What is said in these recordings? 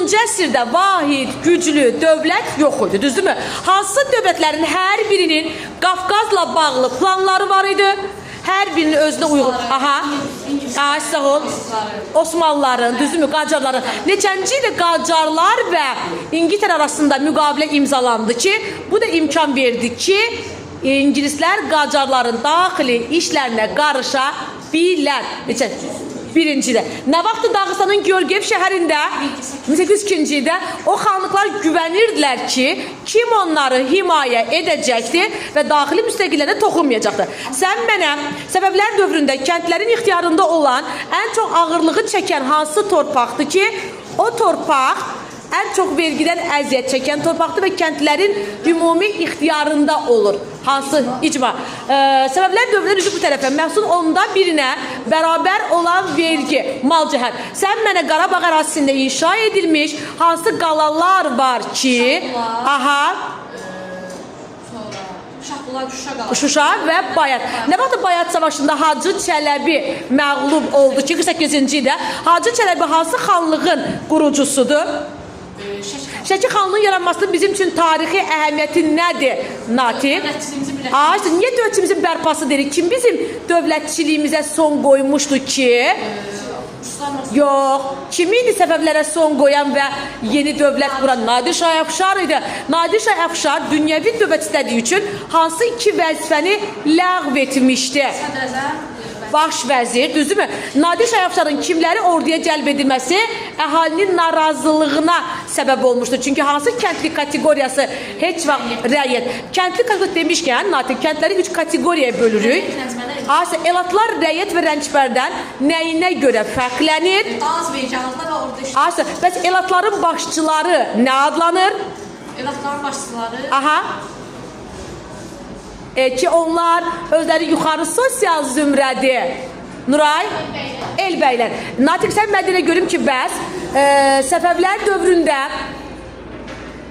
19-cu əsrdə vahid, güclü dövlət yox idi, düzdürmü? Hansı dövlətlərin hər birinin Qafqazla bağlı planları var idi? Hər birinin özünə uyğun. Aha, sağ ol. Osmanlıların, düzdürmü, Qacarların. Neçənci ilə Qacarlar və İngiltərə arasında müqavilə imzalandı ki, bu da imkan verdi ki, İngilislər Qacarların daxili işlərinə qarışa bilər. Birincidə. Nə vaxtı Dağıstanın Görgev şəhərində 1802-ci ildə o xanlıqlar güvənirdilər ki, kim onları himayə edəcəkdir və daxili müstəqillərə toxunmayacaqdır. Sən mənə Səfəvilər dövründə kəndlərin ixtiyarında olan ən çox ağırlığı çəkən hansı torpaqdır ki, o torpaq ən çox vergidən əziyyət çəkən torpaqdır və kəndlərin ümumi ixtiyarında olur. Hansı icma? Səbəblər dövrələr üzü bu tərəfə. Məhsul onda birinə bərabər olan vergi, mal cəhət. Sən mənə Qarabağ ərazisində inşa edilmiş hansı qalalar var ki, Şuşa və Bayat. Nə vaxt Bayat savaşında Hacı Çələbi məğlub oldu ki, 48-ci ildə. Hacı Çələbi hansı xanlığın qurucusudur? Şəki xanlığının yaranması bizim üçün tarixi əhəmiyyəti nədir, Natiq? Niyə dövlətçimizin bərpası deyirik? Kim bizim dövlətçiliyimizə son qoymuşdu ki? Yox. Kim idi Səfəvlərə son qoyan və yeni dövlət quran? Nadir Şah Əfşar idi. Nadir Şah Əfşar dünyəvi dövlət istədiyi üçün hansı iki vəzifəni ləğv etmişdi? Baş vəzir, düzdürmü? Nadir Şah Əfşarın kimləri orduya cəlb edilməsi əhalinin narazılığına səbəb olmuşdur. Çünki hansı kəndli kateqoriyası heç vaxt rəyyət. Kəndli kateqoriyası demişkən, Natiq, kəndləri 3 kateqoriyaya bölürük. Elatlar rəyyət və rəncbərdən nəyinə görə fərqlənir? Az vergi alırlar və orada işləyir. Bəs elatların başçıları nə adlanır? Elatların başçıları... ki onlar özləri yuxarı sosial zümrədir. Nuray? Elbəylər. Natiq, sən mədələ görüm ki, bəs Səfəvlər dövründə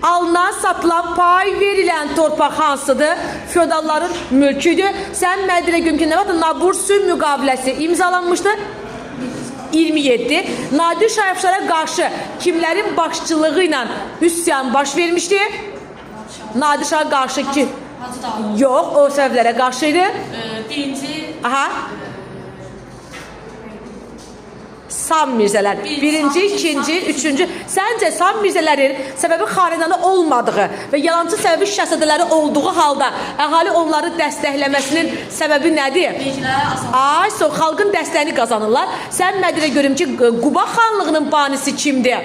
alınan, satılan, pay verilən torpaq hansıdır? Feodalların mülküdür. Sən mədələ görüm ki, nə vaxt Nabur-Sülh müqaviləsi imzalanmışdı? 27. Nadir Şah Əfşara qarşı kimlərin başçılığı ilə üsyan baş vermişdi? Nadir Şah'a qarşı ki... Yox, o səbəblərə qarşı idi. Birinci... Sam Mirzələr. Birinci, ikinci, üçüncü. Səncə Sam Mirzələrin səbəbi xanədanı olmadığı və yalancı səbəbi şəhzadələri olduğu halda əhali onları dəstəkləməsinin səbəbi nədir? Xalqın dəstəyini qazanırlar. Sən mədələ görüm ki, Quba xanlığının banisi kimdir?